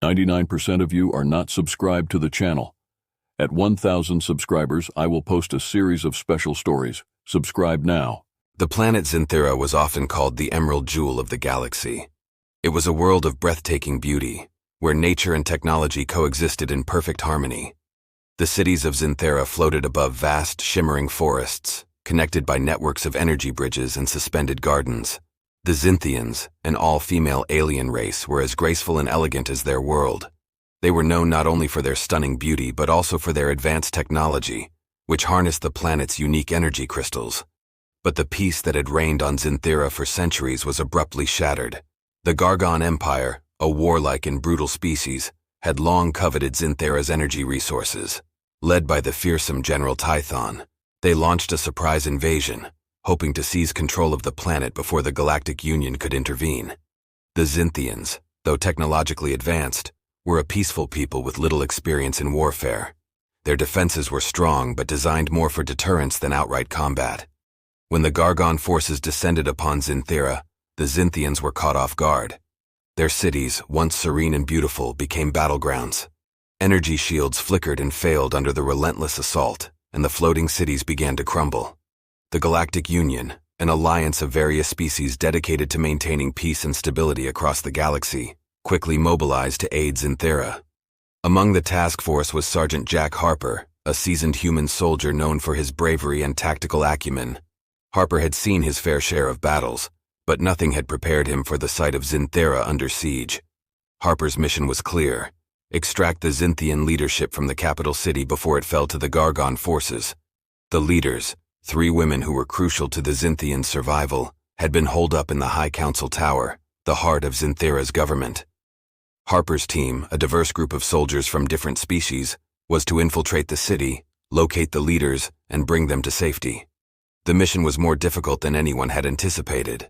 99% of you are not subscribed to the channel. At 1,000 subscribers, I will post a series of special stories. Subscribe now. The planet Zinthera was often called the emerald jewel of the galaxy. It was a world of breathtaking beauty, where nature and technology coexisted in perfect harmony. The cities of Zinthera floated above vast, shimmering forests, connected by networks of energy bridges and suspended gardens. The Zinthians, an all-female alien race, were as graceful and elegant as their world. They were known not only for their stunning beauty but also for their advanced technology, which harnessed the planet's unique energy crystals. But the peace that had reigned on Zinthera for centuries was abruptly shattered. The Gargon Empire, a warlike and brutal species, had long coveted Zinthera's energy resources. Led by the fearsome General Tython, they launched a surprise invasion, hoping to seize control of the planet before the Galactic Union could intervene. The Zinthians, though technologically advanced, were a peaceful people with little experience in warfare. Their defenses were strong but designed more for deterrence than outright combat. When the Gargon forces descended upon Zinthera, the Zinthians were caught off guard. Their cities, once serene and beautiful, became battlegrounds. Energy shields flickered and failed under the relentless assault, and the floating cities began to crumble. The Galactic Union, an alliance of various species dedicated to maintaining peace and stability across the galaxy, quickly mobilized to aid Zinthera. Among the task force was Sergeant Jack Harper, a seasoned human soldier known for his bravery and tactical acumen. Harper had seen his fair share of battles, but nothing had prepared him for the sight of Zinthera under siege. Harper's mission was clear: extract the Zinthian leadership from the capital city before it fell to the Gargon forces. The leaders, 3 women who were crucial to the Zinthian survival, had been holed up in the High Council Tower, the heart of Zinthera's government. Harper's team, a diverse group of soldiers from different species, was to infiltrate the city, locate the leaders, and bring them to safety. The mission was more difficult than anyone had anticipated.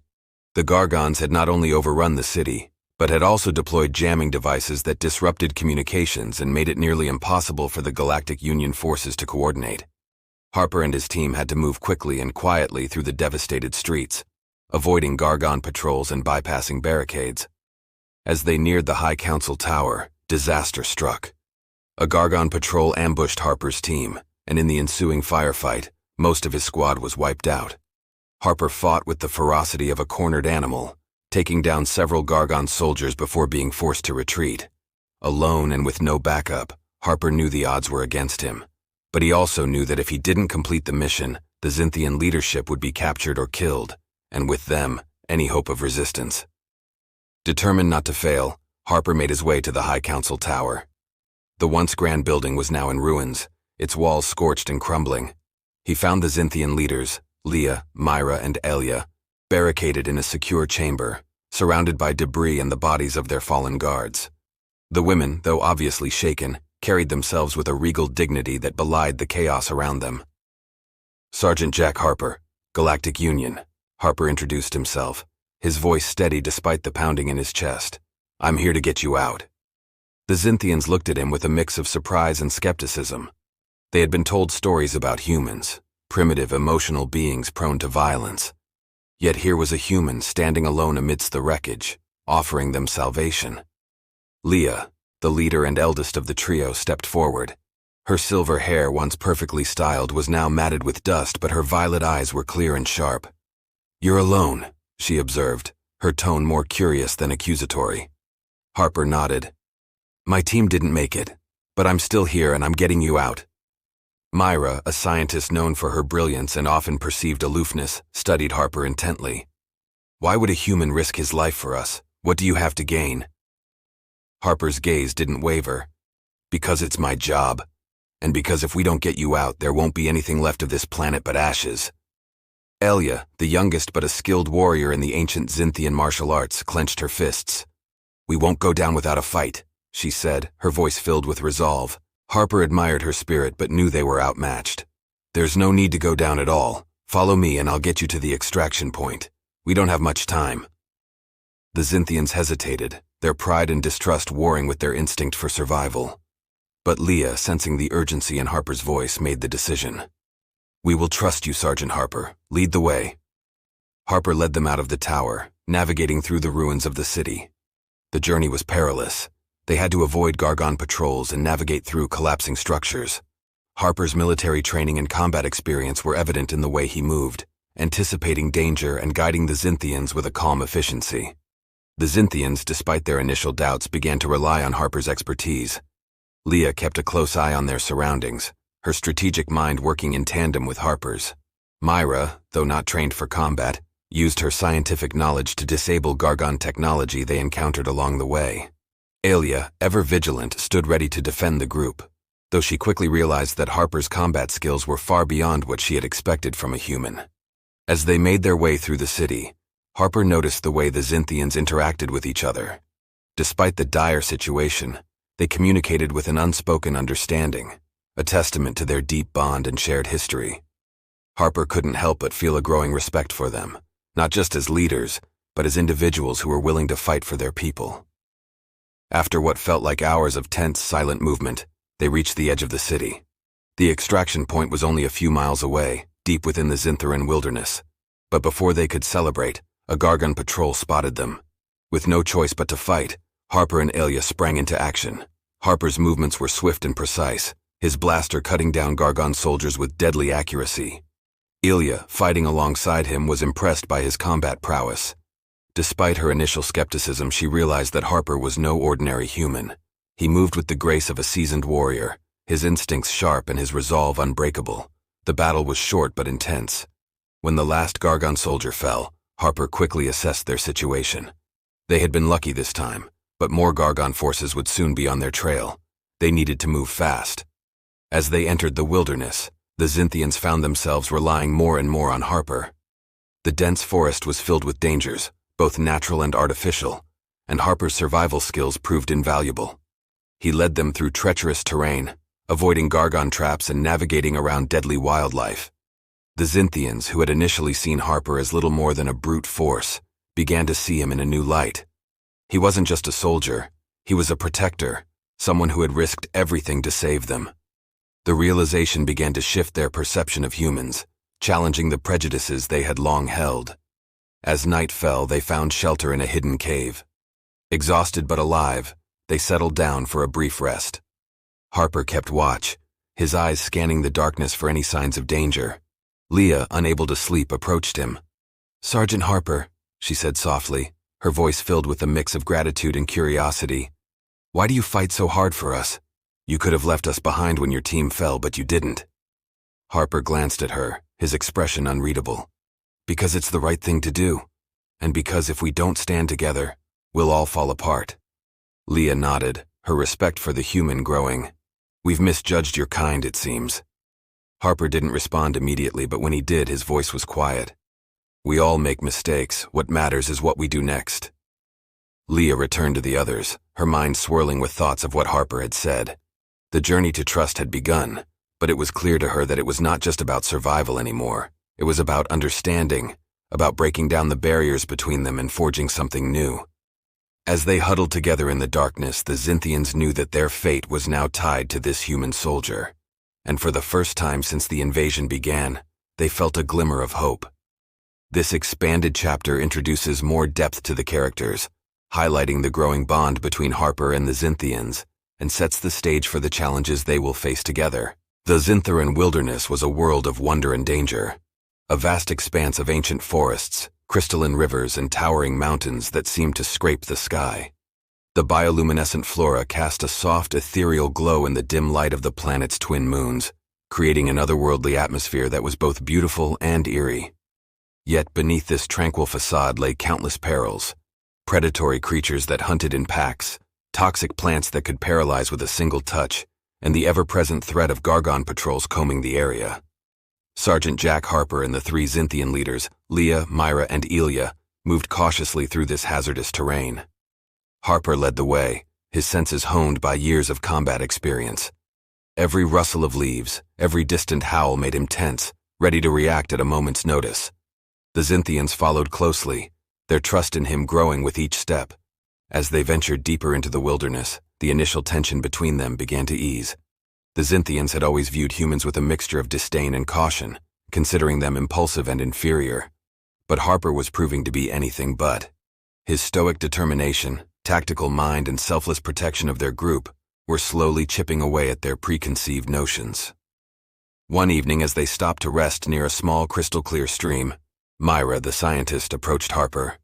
The Gargons had not only overrun the city, but had also deployed jamming devices that disrupted communications and made it nearly impossible for the Galactic Union forces to coordinate. Harper and his team had to move quickly and quietly through the devastated streets, avoiding Gargon patrols and bypassing barricades. As they neared the High Council Tower, disaster struck. A Gargon patrol ambushed Harper's team, and in the ensuing firefight, most of his squad was wiped out. Harper fought with the ferocity of a cornered animal, taking down several Gargon soldiers before being forced to retreat. Alone and with no backup, Harper knew the odds were against him. But he also knew that if he didn't complete the mission, the Zinthian leadership would be captured or killed, and with them, any hope of resistance. Determined not to fail, Harper made his way to the High Council Tower. The once grand building was now in ruins, its walls scorched and crumbling. He found the Zinthian leaders, Leah, Myra, and Elia, barricaded in a secure chamber, surrounded by debris and the bodies of their fallen guards. The women, though obviously shaken, carried themselves with a regal dignity that belied the chaos around them. Sergeant Jack Harper, Galactic Union, Harper introduced himself, his voice steady despite the pounding in his chest. I'm here to get you out. The Zinthians looked at him with a mix of surprise and skepticism. They had been told stories about humans, primitive, emotional beings prone to violence. Yet here was a human standing alone amidst the wreckage, offering them salvation. Leah, the leader and eldest of the trio, stepped forward. Her silver hair, once perfectly styled, was now matted with dust, but her violet eyes were clear and sharp. You're alone, she observed, her tone more curious than accusatory. Harper nodded. My team didn't make it, but I'm still here and I'm getting you out. Myra, a scientist known for her brilliance and often perceived aloofness, studied Harper intently. Why would a human risk his life for us? What do you have to gain? Harper's gaze didn't waver. Because it's my job. And because if we don't get you out, there won't be anything left of this planet but ashes. Elia, the youngest but a skilled warrior in the ancient Zinthian martial arts, clenched her fists. We won't go down without a fight, she said, her voice filled with resolve. Harper admired her spirit but knew they were outmatched. There's no need to go down at all. Follow me and I'll get you to the extraction point. We don't have much time. The Zinthians hesitated, their pride and distrust warring with their instinct for survival. But Leah, sensing the urgency in Harper's voice, made the decision. We will trust you, Sergeant Harper. Lead the way. Harper led them out of the tower, navigating through the ruins of the city. The journey was perilous, They had to avoid Gargon patrols and navigate through collapsing structures. Harper's military training and combat experience were evident in the way he moved, anticipating danger and guiding the Xinthians with a calm efficiency. The Xinthians, despite their initial doubts, began to rely on Harper's expertise. Leah kept a close eye on their surroundings, her strategic mind working in tandem with Harper's. Myra, though not trained for combat, used her scientific knowledge to disable Gargon technology they encountered along the way. Alia, ever vigilant, stood ready to defend the group, though she quickly realized that Harper's combat skills were far beyond what she had expected from a human. As they made their way through the city, Harper noticed the way the Xinthians interacted with each other. Despite the dire situation, they communicated with an unspoken understanding, a testament to their deep bond and shared history. Harper couldn't help but feel a growing respect for them, not just as leaders, but as individuals who were willing to fight for their people. After what felt like hours of tense, silent movement, they reached the edge of the city. The extraction point was only a few miles away, deep within the Xintheran wilderness. But before they could celebrate, a Gargon patrol spotted them. With no choice but to fight, Harper and Alia sprang into action. Harper's movements were swift and precise, his blaster cutting down Gargon soldiers with deadly accuracy. Alia, fighting alongside him, was impressed by his combat prowess. Despite her initial skepticism, she realized that Harper was no ordinary human. He moved with the grace of a seasoned warrior, his instincts sharp and his resolve unbreakable. The battle was short but intense. When the last Gargon soldier fell, Harper quickly assessed their situation. They had been lucky this time, but more Gargon forces would soon be on their trail. They needed to move fast. As they entered the wilderness, the Xinthians found themselves relying more and more on Harper. The dense forest was filled with dangers, both natural and artificial, and Harper's survival skills proved invaluable. He led them through treacherous terrain, avoiding Gargon traps and navigating around deadly wildlife. The Xinthians, who had initially seen Harper as little more than a brute force, began to see him in a new light. He wasn't just a soldier, he was a protector, someone who had risked everything to save them. The realization began to shift their perception of humans, challenging the prejudices they had long held. As night fell, they found shelter in a hidden cave. Exhausted but alive, they settled down for a brief rest. Harper kept watch, his eyes scanning the darkness for any signs of danger. Leah, unable to sleep, approached him. "Sergeant Harper," she said softly, her voice filled with a mix of gratitude and curiosity. "Why do you fight so hard for us? You could have left us behind when your team fell, but you didn't." Harper glanced at her, his expression unreadable. "Because it's the right thing to do, and because if we don't stand together, we'll all fall apart." Leah nodded, her respect for the human growing. "We've misjudged your kind, it seems." Harper didn't respond immediately, but when he did, his voice was quiet. "We all make mistakes. What matters is what we do next." Leah returned to the others, her mind swirling with thoughts of what Harper had said. The journey to trust had begun, but it was clear to her that it was not just about survival anymore. It was about understanding, about breaking down the barriers between them and forging something new. As they huddled together in the darkness, the Xinthians knew that their fate was now tied to this human soldier. And for the first time since the invasion began, they felt a glimmer of hope. This expanded chapter introduces more depth to the characters, highlighting the growing bond between Harper and the Xinthians, and sets the stage for the challenges they will face together. The Xintheran wilderness was a world of wonder and danger. A vast expanse of ancient forests, crystalline rivers, and towering mountains that seemed to scrape the sky. The bioluminescent flora cast a soft, ethereal glow in the dim light of the planet's twin moons, creating an otherworldly atmosphere that was both beautiful and eerie. Yet beneath this tranquil facade lay countless perils: predatory creatures that hunted in packs, toxic plants that could paralyze with a single touch, and the ever-present threat of Gargon patrols combing the area. Sergeant Jack Harper and the three Xinthian leaders, Leah, Myra, and Alia, moved cautiously through this hazardous terrain. Harper led the way, his senses honed by years of combat experience. Every rustle of leaves, every distant howl made him tense, ready to react at a moment's notice. The Xinthians followed closely, their trust in him growing with each step. As they ventured deeper into the wilderness, the initial tension between them began to ease. The Xinthians had always viewed humans with a mixture of disdain and caution, considering them impulsive and inferior. But Harper was proving to be anything but. His stoic determination, tactical mind, and selfless protection of their group were slowly chipping away at their preconceived notions. One evening, as they stopped to rest near a small crystal-clear stream, Myra, the scientist, approached Harper.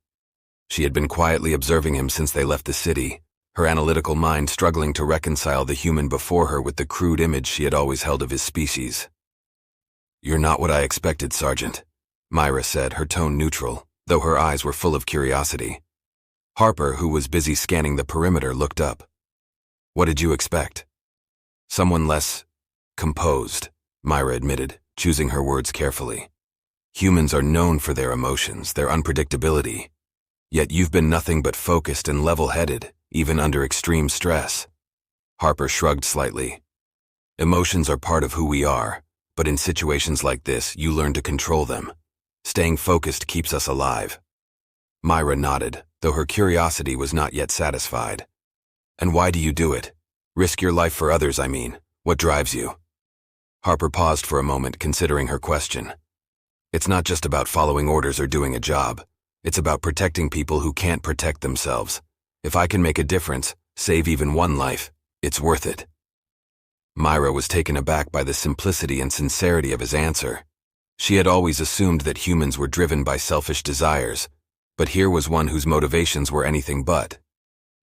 She had been quietly observing him since they left the city, her analytical mind struggling to reconcile the human before her with the crude image she had always held of his species. "You're not what I expected, Sergeant," Myra said, her tone neutral, though her eyes were full of curiosity. Harper, who was busy scanning the perimeter, looked up. "What did you expect?" "Someone less composed," Myra admitted, choosing her words carefully. "Humans are known for their emotions, their unpredictability. Yet you've been nothing but focused and level-headed, even under extreme stress." Harper shrugged slightly. "Emotions are part of who we are, but in situations like this, you learn to control them. Staying focused keeps us alive." Myra nodded, though her curiosity was not yet satisfied. "And why do you do it? Risk your life for others, I mean. What drives you?" Harper paused for a moment, considering her question. "It's not just about following orders or doing a job. It's about protecting people who can't protect themselves. If I can make a difference, save even one life, it's worth it." Myra was taken aback by the simplicity and sincerity of his answer. She had always assumed that humans were driven by selfish desires, but here was one whose motivations were anything but.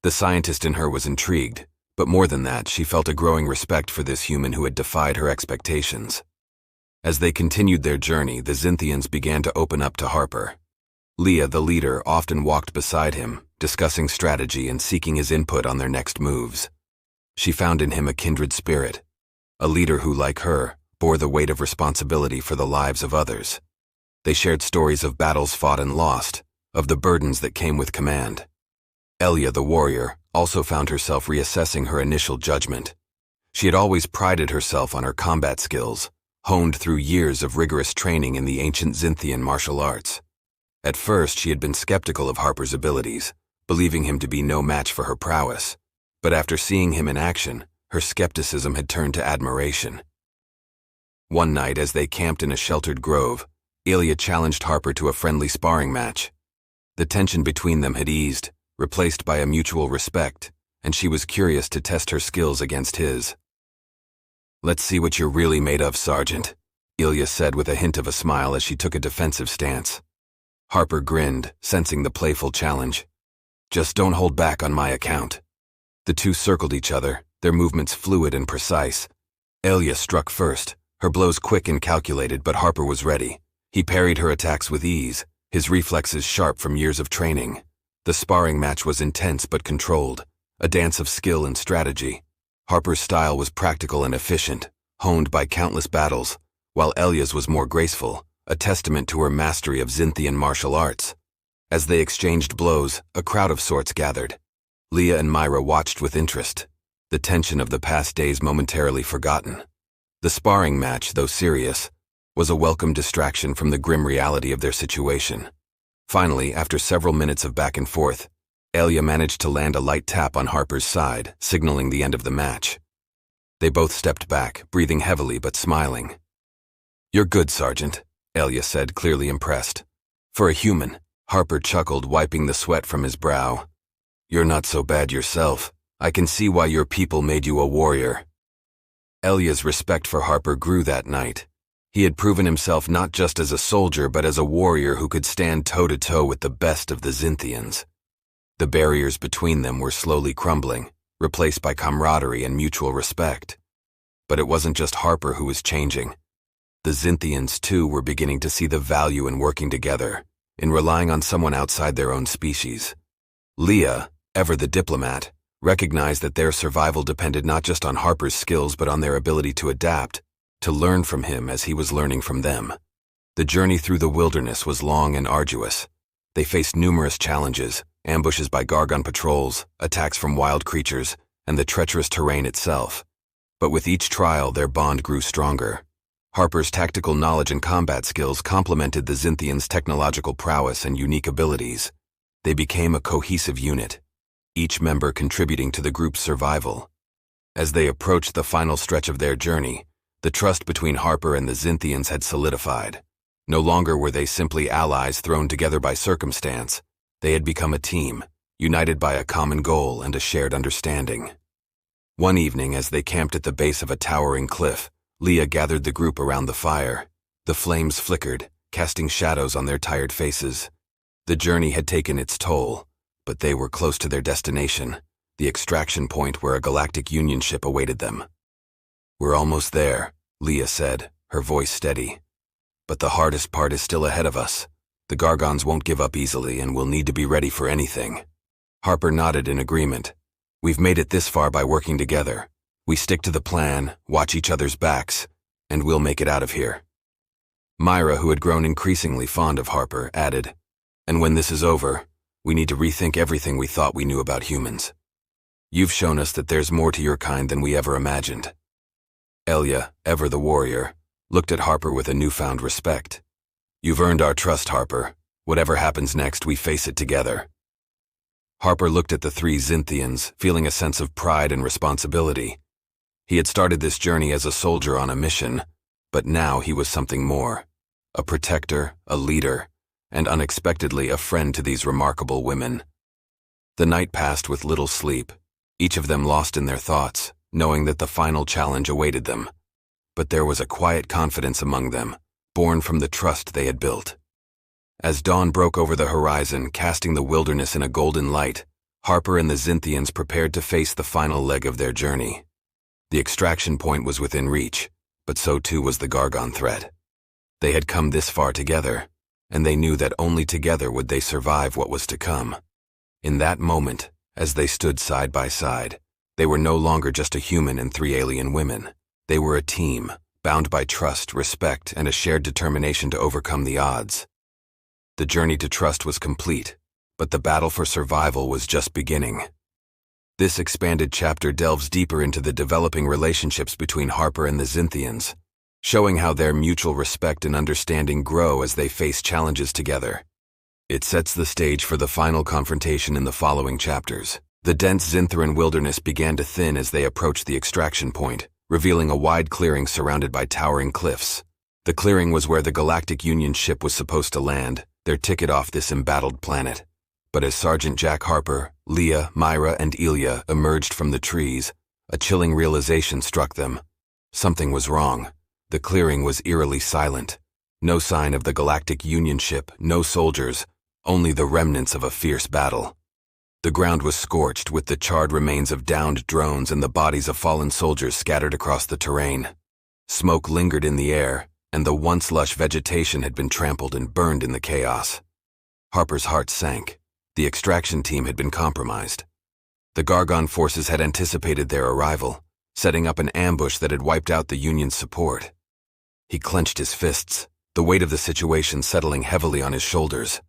The scientist in her was intrigued, but more than that, she felt a growing respect for this human who had defied her expectations. As they continued their journey, the Xinthians began to open up to Harper. Leah, the leader, often walked beside him, discussing strategy and seeking his input on their next moves. She found in him a kindred spirit, a leader who, like her, bore the weight of responsibility for the lives of others. They shared stories of battles fought and lost, of the burdens that came with command. Elia, the warrior, also found herself reassessing her initial judgment. She had always prided herself on her combat skills, honed through years of rigorous training in the ancient Xinthian martial arts. At first, she had been skeptical of Harper's abilities, believing him to be no match for her prowess. But after seeing him in action, her skepticism had turned to admiration. One night, as they camped in a sheltered grove, Elia challenged Harper to a friendly sparring match. The tension between them had eased, replaced by a mutual respect, and she was curious to test her skills against his. "Let's see what you're really made of, Sergeant," Elia said with a hint of a smile as she took a defensive stance. Harper grinned, sensing the playful challenge. "Just don't hold back on my account." The two circled each other, their movements fluid and precise. Elia struck first, her blows quick and calculated, but Harper was ready. He parried her attacks with ease, his reflexes sharp from years of training. The sparring match was intense but controlled, a dance of skill and strategy. Harper's style was practical and efficient, honed by countless battles, while Elia's was more graceful, a testament to her mastery of Xinthian martial arts. As they exchanged blows, a crowd of sorts gathered. Leah and Myra watched with interest, the tension of the past days momentarily forgotten. The sparring match, though serious, was a welcome distraction from the grim reality of their situation. Finally, after several minutes of back and forth, Elia managed to land a light tap on Harper's side, signaling the end of the match. They both stepped back, breathing heavily but smiling. "You're good, Sergeant," Elia said, clearly impressed. "For a human," Harper chuckled, wiping the sweat from his brow. "You're not so bad yourself. I can see why your people made you a warrior." Elia's respect for Harper grew that night. He had proven himself not just as a soldier but as a warrior who could stand toe-to-toe with the best of the Xinthians. The barriers between them were slowly crumbling, replaced by camaraderie and mutual respect. But it wasn't just Harper who was changing. The Xinthians, too, were beginning to see the value in working together, in relying on someone outside their own species. Leah, ever the diplomat, recognized that their survival depended not just on Harper's skills but on their ability to adapt, to learn from him as he was learning from them. The journey through the wilderness was long and arduous. They faced numerous challenges, ambushes by Gargon patrols, attacks from wild creatures, and the treacherous terrain itself. But with each trial, their bond grew stronger. Harper's tactical knowledge and combat skills complemented the Xinthians' technological prowess and unique abilities. They became a cohesive unit, each member contributing to the group's survival. As they approached the final stretch of their journey, the trust between Harper and the Xinthians had solidified. No longer were they simply allies thrown together by circumstance. They had become a team, united by a common goal and a shared understanding. One evening, as they camped at the base of a towering cliff, Leah gathered the group around the fire. The flames flickered, casting shadows on their tired faces. The journey had taken its toll, but they were close to their destination, the extraction point where a galactic Union ship awaited them. "We're almost there," Leah said, her voice steady. "But the hardest part is still ahead of us. The Gargons won't give up easily, and we'll need to be ready for anything." Harper nodded in agreement. "We've made it this far by working together. We stick to the plan, watch each other's backs, and we'll make it out of here." Myra, who had grown increasingly fond of Harper, added, "And when this is over, we need to rethink everything we thought we knew about humans. You've shown us that there's more to your kind than we ever imagined." Elia, ever the warrior, looked at Harper with a newfound respect. "You've earned our trust, Harper. Whatever happens next, we face it together." Harper looked at the three Zynthians, feeling a sense of pride and responsibility. He had started this journey as a soldier on a mission, but now he was something more. A protector, a leader, and unexpectedly a friend to these remarkable women. The night passed with little sleep, each of them lost in their thoughts, knowing that the final challenge awaited them. But there was a quiet confidence among them, born from the trust they had built. As dawn broke over the horizon, casting the wilderness in a golden light, Harper and the Zynthians prepared to face the final leg of their journey. The extraction point was within reach, but so too was the Gargon threat. They had come this far together, and they knew that only together would they survive what was to come. In that moment, as they stood side by side, they were no longer just a human and three alien women. They were a team, bound by trust, respect, and a shared determination to overcome the odds. The journey to trust was complete, but the battle for survival was just beginning. This expanded chapter delves deeper into the developing relationships between Harper and the Zynthians, showing how their mutual respect and understanding grow as they face challenges together. It sets the stage for the final confrontation in the following chapters. The dense Zynthian wilderness began to thin as they approached the extraction point, revealing a wide clearing surrounded by towering cliffs. The clearing was where the Galactic Union ship was supposed to land, their ticket off this embattled planet. But as Sergeant Jack Harper, Leah, Myra, and Elia emerged from the trees, a chilling realization struck them. Something was wrong. The clearing was eerily silent. No sign of the Galactic Union ship, no soldiers, only the remnants of a fierce battle. The ground was scorched with the charred remains of downed drones and the bodies of fallen soldiers scattered across the terrain. Smoke lingered in the air, and the once lush vegetation had been trampled and burned in the chaos. Harper's heart sank. The extraction team had been compromised. The Gargon forces had anticipated their arrival, setting up an ambush that had wiped out the Union's support. He clenched his fists, the weight of the situation settling heavily on his shoulders.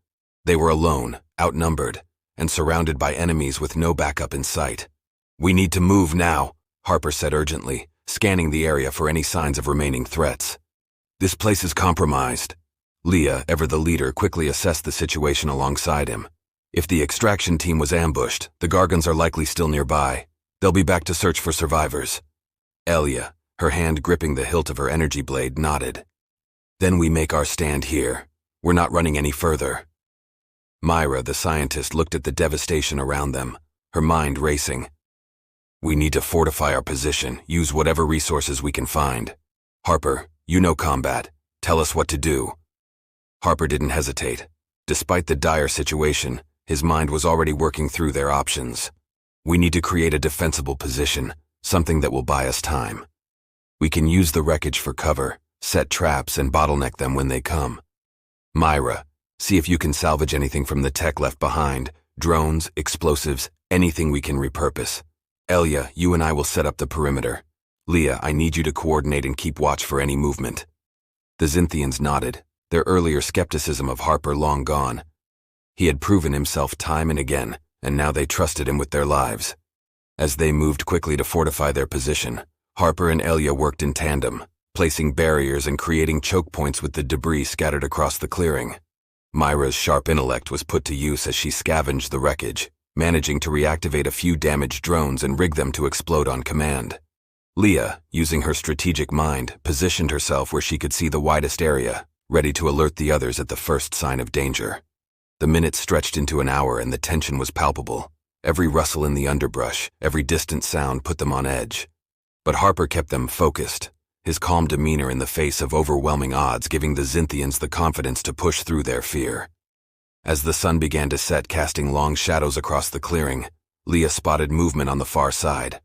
They were alone, outnumbered, and surrounded by enemies with no backup in sight. "We need to move now," Harper said urgently, scanning the area for any signs of remaining threats. "This place is compromised." Leah, ever the leader, quickly assessed the situation alongside him. "If the extraction team was ambushed, the Gargons are likely still nearby. They'll be back to search for survivors." Elia, her hand gripping the hilt of her energy blade, nodded. "Then we make our stand here. We're not running any further." Myra, the scientist, looked at the devastation around them, her mind racing. "We need to fortify our position, use whatever resources we can find. Harper, you know combat. Tell us what to do." Harper didn't hesitate. Despite the dire situation, his mind was already working through their options. "We need to create a defensible position, something that will buy us time. We can use the wreckage for cover, set traps, and bottleneck them when they come. Myra, see if you can salvage anything from the tech left behind, drones, explosives, anything we can repurpose. Elia, you and I will set up the perimeter. Leah, I need you to coordinate and keep watch for any movement." The Zynthians nodded, their earlier skepticism of Harper long gone. He had proven himself time and again, and now they trusted him with their lives. As they moved quickly to fortify their position, Harper and Elia worked in tandem, placing barriers and creating choke points with the debris scattered across the clearing. Myra's sharp intellect was put to use as she scavenged the wreckage, managing to reactivate a few damaged drones and rig them to explode on command. Leah, using her strategic mind, positioned herself where she could see the widest area, ready to alert the others at the first sign of danger. The minutes stretched into an hour and the tension was palpable. Every rustle in the underbrush, every distant sound put them on edge. But Harper kept them focused, his calm demeanor in the face of overwhelming odds giving the Xinthians the confidence to push through their fear. As the sun began to set, casting long shadows across the clearing, Leah spotted movement on the far side.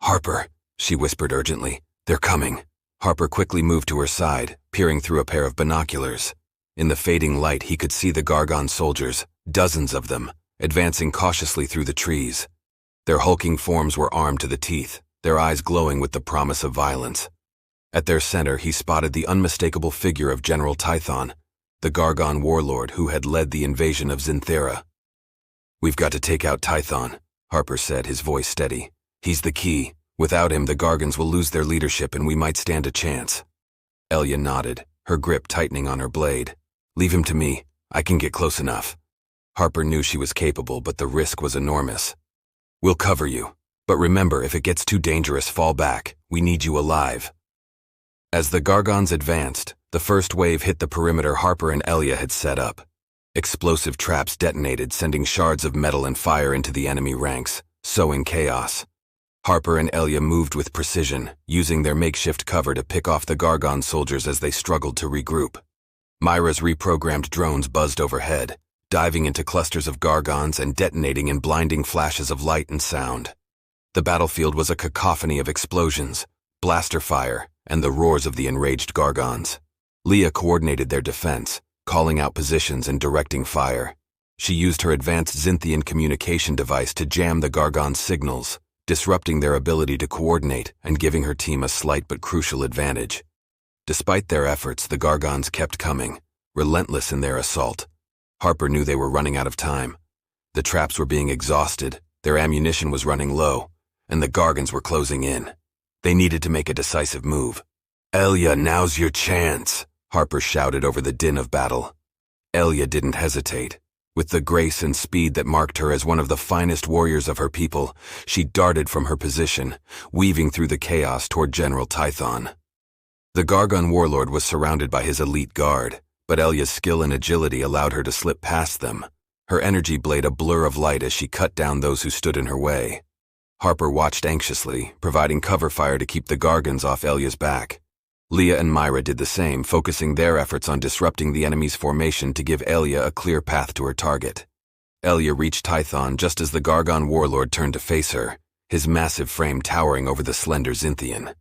"Harper," she whispered urgently, "they're coming." Harper quickly moved to her side, peering through a pair of binoculars. In the fading light, he could see the Gargon soldiers, dozens of them, advancing cautiously through the trees. Their hulking forms were armed to the teeth, their eyes glowing with the promise of violence. At their center, he spotted the unmistakable figure of General Tython, the Gargon warlord who had led the invasion of Xinthera. "We've got to take out Tython," Harper said, his voice steady. "He's the key. Without him, the Gargons will lose their leadership and we might stand a chance." Elia nodded, her grip tightening on her blade. "Leave him to me. I can get close enough." Harper knew she was capable, but the risk was enormous. "We'll cover you. But remember, if it gets too dangerous, fall back. We need you alive." As the Gargons advanced, the first wave hit the perimeter Harper and Elia had set up. Explosive traps detonated, sending shards of metal and fire into the enemy ranks, sowing chaos. Harper and Elia moved with precision, using their makeshift cover to pick off the Gargon soldiers as they struggled to regroup. Myra's reprogrammed drones buzzed overhead, diving into clusters of Gargons and detonating in blinding flashes of light and sound. The battlefield was a cacophony of explosions, blaster fire, and the roars of the enraged Gargons. Leah coordinated their defense, calling out positions and directing fire. She used her advanced Xinthian communication device to jam the Gargon's signals, disrupting their ability to coordinate and giving her team a slight but crucial advantage. Despite their efforts, the Gargons kept coming, relentless in their assault. Harper knew they were running out of time. The traps were being exhausted, their ammunition was running low, and the Gargons were closing in. They needed to make a decisive move. "Elia, now's your chance," Harper shouted over the din of battle. Elia didn't hesitate. With the grace and speed that marked her as one of the finest warriors of her people, she darted from her position, weaving through the chaos toward General Tython. The Gargon warlord was surrounded by his elite guard, but Elia's skill and agility allowed her to slip past them, her energy blade a blur of light as she cut down those who stood in her way. Harper watched anxiously, providing cover fire to keep the Gargons off Elia's back. Leah and Myra did the same, focusing their efforts on disrupting the enemy's formation to give Elia a clear path to her target. Elia reached Tython just as the Gargon warlord turned to face her, his massive frame towering over the slender Xinthian.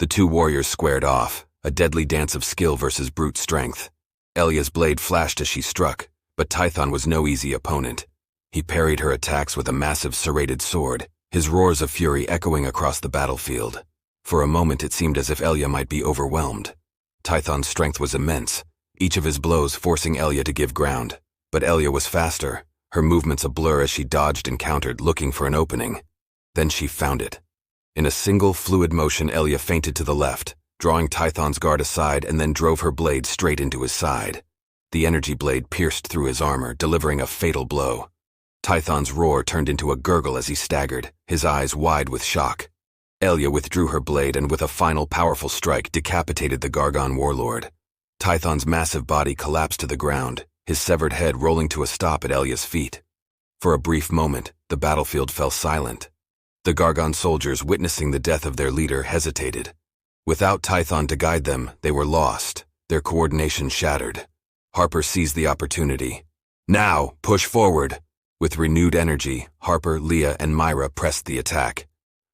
The two warriors squared off, a deadly dance of skill versus brute strength. Elia's blade flashed as she struck, but Tython was no easy opponent. He parried her attacks with a massive serrated sword, his roars of fury echoing across the battlefield. For a moment it seemed as if Elia might be overwhelmed. Tython's strength was immense, each of his blows forcing Elia to give ground. But Elia was faster, her movements a blur as she dodged and countered, looking for an opening. Then she found it. In a single fluid motion, Elia feinted to the left, drawing Tython's guard aside and then drove her blade straight into his side. The energy blade pierced through his armor, delivering a fatal blow. Tython's roar turned into a gurgle as he staggered, his eyes wide with shock. Elia withdrew her blade and with a final powerful strike decapitated the Gargon warlord. Tython's massive body collapsed to the ground, his severed head rolling to a stop at Elia's feet. For a brief moment, the battlefield fell silent. The Gargon soldiers, witnessing the death of their leader, hesitated. Without Tython to guide them, they were lost, their coordination shattered. Harper seized the opportunity. "Now, push forward!" With renewed energy, Harper, Leah, and Myra pressed the attack.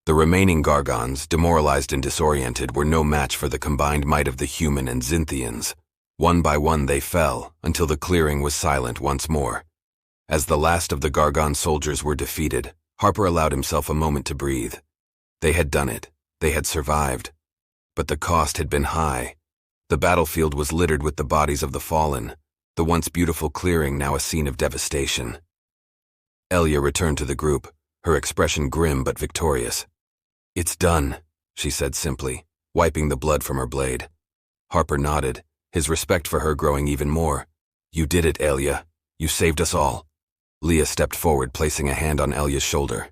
The remaining Gargons, demoralized and disoriented, were no match for the combined might of the human and Xinthians. One by one they fell, until the clearing was silent once more. As the last of the Gargon soldiers were defeated, Harper allowed himself a moment to breathe. They had done it. They had survived. But the cost had been high. The battlefield was littered with the bodies of the fallen, the once beautiful clearing now a scene of devastation. Elia returned to the group, her expression grim but victorious. "It's done," she said simply, wiping the blood from her blade. Harper nodded, his respect for her growing even more. "You did it, Elia. You saved us all." Leah stepped forward, placing a hand on Elia's shoulder.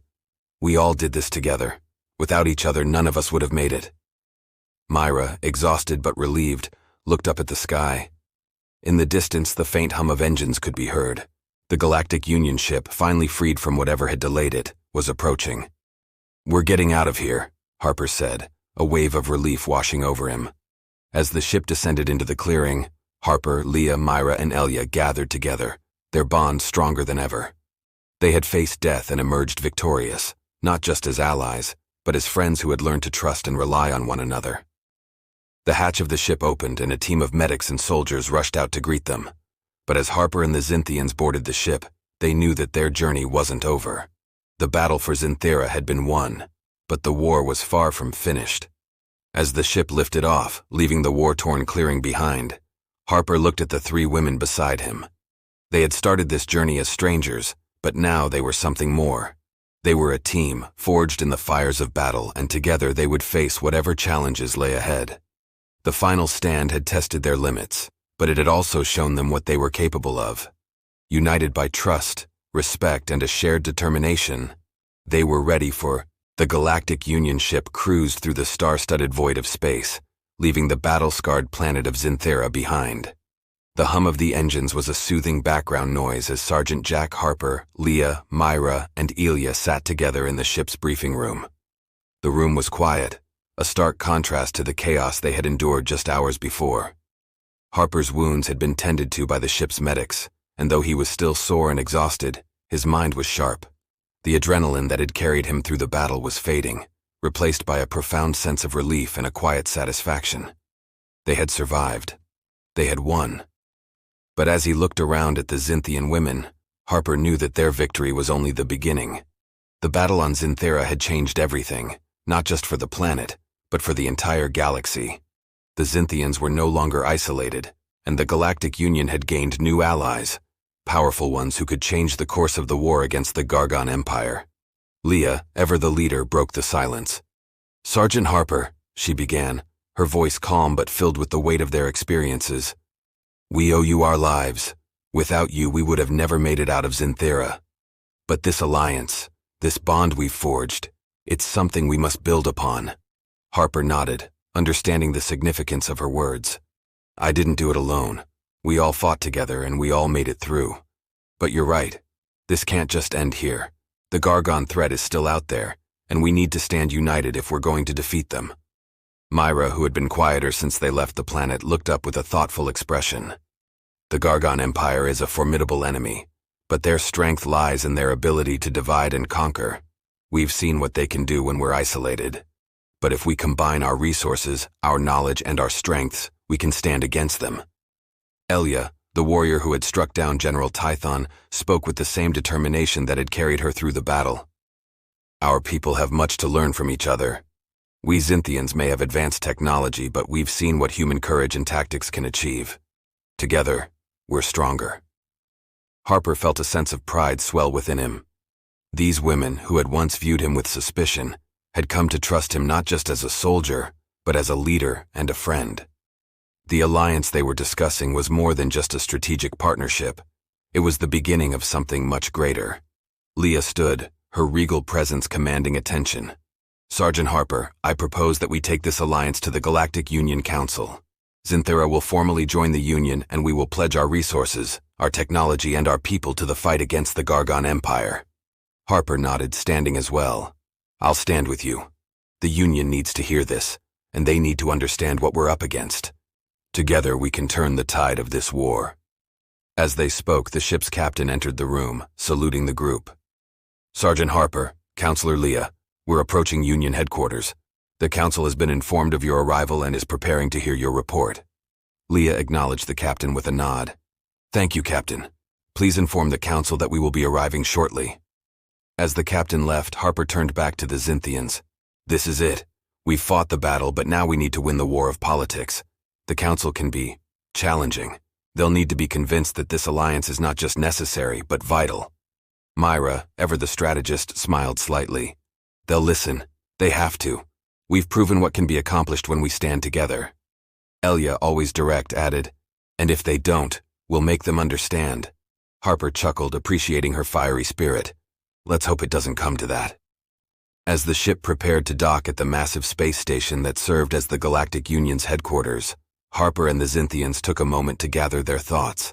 "We all did this together. Without each other, none of us would have made it." Myra, exhausted but relieved, looked up at the sky. In the distance, the faint hum of engines could be heard. The Galactic Union ship, finally freed from whatever had delayed it, was approaching. "We're getting out of here," Harper said, a wave of relief washing over him. As the ship descended into the clearing, Harper, Leah, Myra, and Elia gathered together, their bond stronger than ever. They had faced death and emerged victorious, not just as allies, but as friends who had learned to trust and rely on one another. The hatch of the ship opened and a team of medics and soldiers rushed out to greet them. But as Harper and the Xinthians boarded the ship, they knew that their journey wasn't over. The battle for Xinthera had been won, but the war was far from finished. As the ship lifted off, leaving the war-torn clearing behind, Harper looked at the three women beside him. They had started this journey as strangers, but now they were something more. They were a team, forged in the fires of battle, and together they would face whatever challenges lay ahead. The final stand had tested their limits, but it had also shown them what they were capable of. United by trust, respect, and a shared determination, they were ready for. The Galactic Union ship cruised through the star-studded void of space, leaving the battle-scarred planet of Xinthera behind. The hum of the engines was a soothing background noise as Sergeant Jack Harper, Leah, Myra, and Elia sat together in the ship's briefing room. The room was quiet, a stark contrast to the chaos they had endured just hours before. Harper's wounds had been tended to by the ship's medics, and though he was still sore and exhausted, his mind was sharp. The adrenaline that had carried him through the battle was fading, replaced by a profound sense of relief and a quiet satisfaction. They had survived. They had won. But as he looked around at the Xinthian women, Harper knew that their victory was only the beginning. The battle on Xinthera had changed everything, not just for the planet, but for the entire galaxy. The Xinthians were no longer isolated, and the Galactic Union had gained new allies, powerful ones who could change the course of the war against the Gargon Empire. Leah, ever the leader, broke the silence. "Sergeant Harper," she began, her voice calm but filled with the weight of their experiences. "We owe you our lives. Without you, we would have never made it out of Xinthera. But this alliance, this bond we've forged, it's something we must build upon." Harper nodded, understanding the significance of her words. "I didn't do it alone. We all fought together and we all made it through. But you're right. This can't just end here. The Gargon threat is still out there, and we need to stand united if we're going to defeat them." Myra, who had been quieter since they left the planet, looked up with a thoughtful expression. "The Gargon Empire is a formidable enemy, but their strength lies in their ability to divide and conquer. We've seen what they can do when we're isolated. But if we combine our resources, our knowledge, and our strengths, we can stand against them." Elia, the warrior who had struck down General Tython, spoke with the same determination that had carried her through the battle. "Our people have much to learn from each other. We Xinthians may have advanced technology, but we've seen what human courage and tactics can achieve. Together, we're stronger." Harper felt a sense of pride swell within him. These women, who had once viewed him with suspicion, had come to trust him not just as a soldier, but as a leader and a friend. The alliance they were discussing was more than just a strategic partnership. It was the beginning of something much greater. Leah stood, her regal presence commanding attention. "Sergeant Harper, I propose that we take this alliance to the Galactic Union Council. Xinthera will formally join the Union, and we will pledge our resources, our technology, and our people to the fight against the Gargon Empire." Harper nodded, standing as well. "I'll stand with you. The Union needs to hear this, and they need to understand what we're up against. Together we can turn the tide of this war." As they spoke, the ship's captain entered the room, saluting the group. "Sergeant Harper, Counselor Leah, we're approaching Union headquarters. The Council has been informed of your arrival and is preparing to hear your report." Leah acknowledged the captain with a nod. "Thank you, Captain. Please inform the Council that we will be arriving shortly." As the captain left, Harper turned back to the Xinthians. "This is it. We've fought the battle, but now we need to win the war of politics. The Council can be challenging. They'll need to be convinced that this alliance is not just necessary, but vital." Myra, ever the strategist, smiled slightly. "They'll listen. They have to. We've proven what can be accomplished when we stand together." Elia, always direct, added, "And if they don't, we'll make them understand." Harper chuckled, appreciating her fiery spirit. "Let's hope it doesn't come to that." As the ship prepared to dock at the massive space station that served as the Galactic Union's headquarters, Harper and the Xinthians took a moment to gather their thoughts.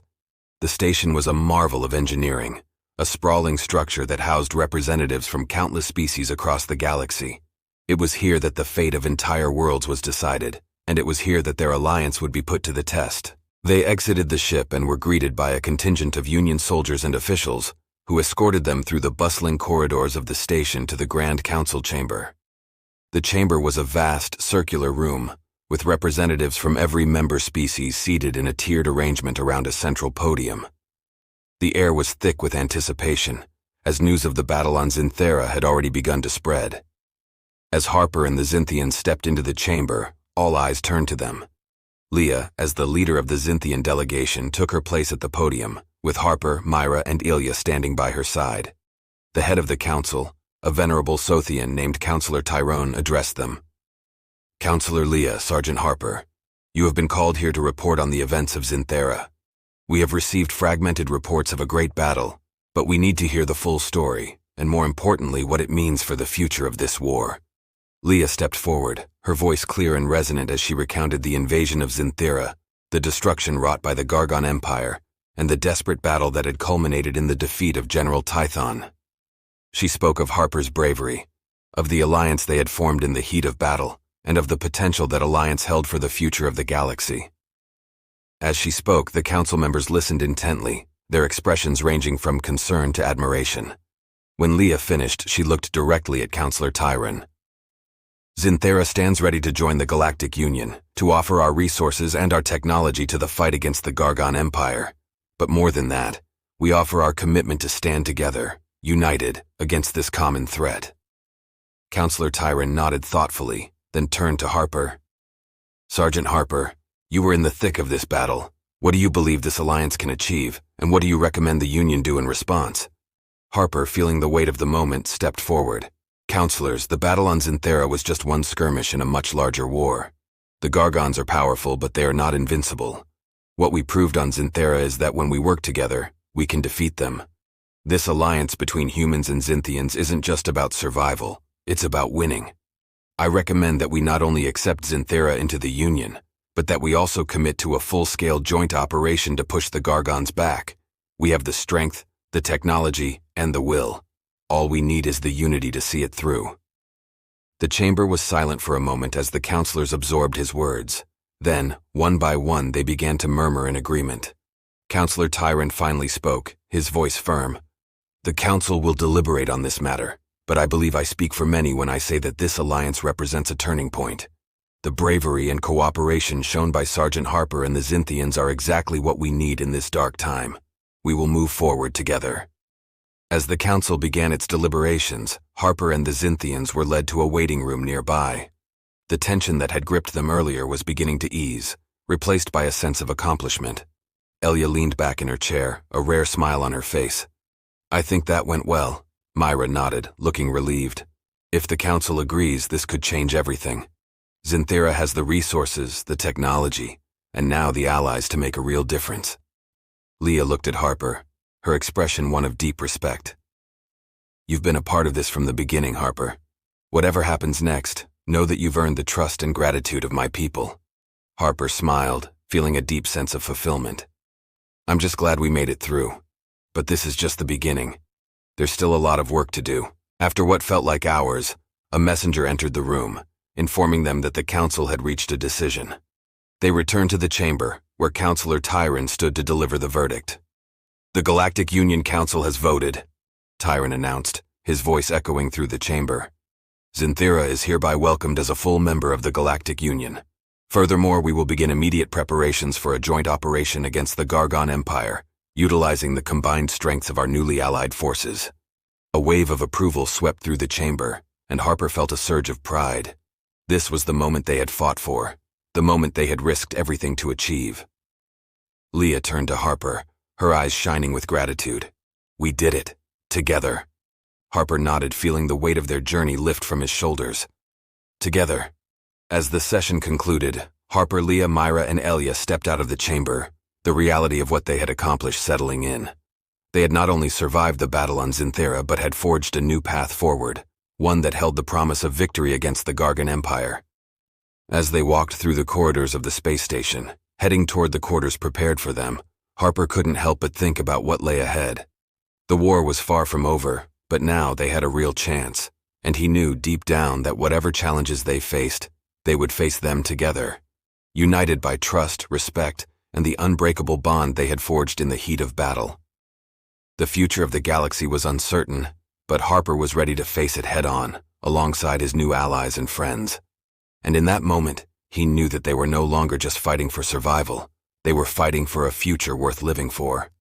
The station was a marvel of engineering, a sprawling structure that housed representatives from countless species across the galaxy. It was here that the fate of entire worlds was decided, and it was here that their alliance would be put to the test. They exited the ship and were greeted by a contingent of Union soldiers and officials, who escorted them through the bustling corridors of the station to the Grand Council chamber. The chamber was a vast, circular room, with representatives from every member species seated in a tiered arrangement around a central podium. The air was thick with anticipation, as news of the battle on Zinthera had already begun to spread. As Harper and the Zintians stepped into the chamber, all eyes turned to them. Leah, as the leader of the Zinthian delegation, took her place at the podium, with Harper, Myra, and Ilya standing by her side. The head of the council, a venerable Sothian named Counselor Tyrone, addressed them. "Counselor Leah, Sergeant Harper, you have been called here to report on the events of Zinthera. We have received fragmented reports of a great battle, but we need to hear the full story, and more importantly, what it means for the future of this war." Leah stepped forward, her voice clear and resonant as she recounted the invasion of Zinthera, the destruction wrought by the Gargon Empire, and the desperate battle that had culminated in the defeat of General Tython. She spoke of Harper's bravery, of the alliance they had formed in the heat of battle, and of the potential that alliance held for the future of the galaxy. As she spoke, the council members listened intently, their expressions ranging from concern to admiration. When Leah finished, she looked directly at Counselor Tyrone. "Zinthera stands ready to join the Galactic Union, to offer our resources and our technology to the fight against the Gargon Empire. But more than that, we offer our commitment to stand together, united, against this common threat." Counselor Tyrone nodded thoughtfully, then turned to Harper. "Sergeant Harper, you were in the thick of this battle. What do you believe this alliance can achieve, and what do you recommend the Union do in response?" Harper, feeling the weight of the moment, stepped forward. "Counselors, the battle on Zinthera was just one skirmish in a much larger war. The Gargons are powerful, but they are not invincible. What we proved on Zinthera is that when we work together, we can defeat them. This alliance between humans and Zinthians isn't just about survival, it's about winning. I recommend that we not only accept Zinthera into the Union, but that we also commit to a full-scale joint operation to push the Gargons back. We have the strength, the technology, and the will. All we need is the unity to see it through." The chamber was silent for a moment as the counselors absorbed his words. Then, one by one, they began to murmur in agreement. Counselor Tyrone finally spoke, his voice firm. "The council will deliberate on this matter, but I believe I speak for many when I say that this alliance represents a turning point. The bravery and cooperation shown by Sergeant Harper and the Zinthians are exactly what we need in this dark time. We will move forward together." As the council began its deliberations, Harper and the Zinthians were led to a waiting room nearby. The tension that had gripped them earlier was beginning to ease, replaced by a sense of accomplishment. Ilya leaned back in her chair, a rare smile on her face. "I think that went well." Myra nodded, looking relieved. "If the council agrees, this could change everything. Zinthera has the resources, the technology, and now the allies to make a real difference." Leah looked at Harper, her expression one of deep respect. "You've been a part of this from the beginning, Harper. Whatever happens next, know that you've earned the trust and gratitude of my people." Harper smiled, feeling a deep sense of fulfillment. "I'm just glad we made it through. But this is just the beginning. There's still a lot of work to do." After what felt like hours, a messenger entered the room, informing them that the council had reached a decision. They returned to the chamber, where Counselor Tyrone stood to deliver the verdict. "The Galactic Union Council has voted," Tyrone announced, his voice echoing through the chamber. "Zinthera is hereby welcomed as a full member of the Galactic Union. Furthermore, we will begin immediate preparations for a joint operation against the Gargon Empire, utilizing the combined strengths of our newly allied forces." A wave of approval swept through the chamber, and Harper felt a surge of pride. This was the moment they had fought for, the moment they had risked everything to achieve. Leah turned to Harper, her eyes shining with gratitude. "We did it, together." Harper nodded, feeling the weight of their journey lift from his shoulders. "Together." As the session concluded, Harper, Leah, Myra, and Ilya stepped out of the chamber, the reality of what they had accomplished settling in. They had not only survived the battle on Zinthera, but had forged a new path forward, one that held the promise of victory against the Gargon Empire. As they walked through the corridors of the space station, heading toward the quarters prepared for them, Harper couldn't help but think about what lay ahead. The war was far from over, but now they had a real chance, and he knew deep down that whatever challenges they faced, they would face them together, united by trust, respect, and the unbreakable bond they had forged in the heat of battle. The future of the galaxy was uncertain, but Harper was ready to face it head-on, alongside his new allies and friends. And in that moment, he knew that they were no longer just fighting for survival. They were fighting for a future worth living for.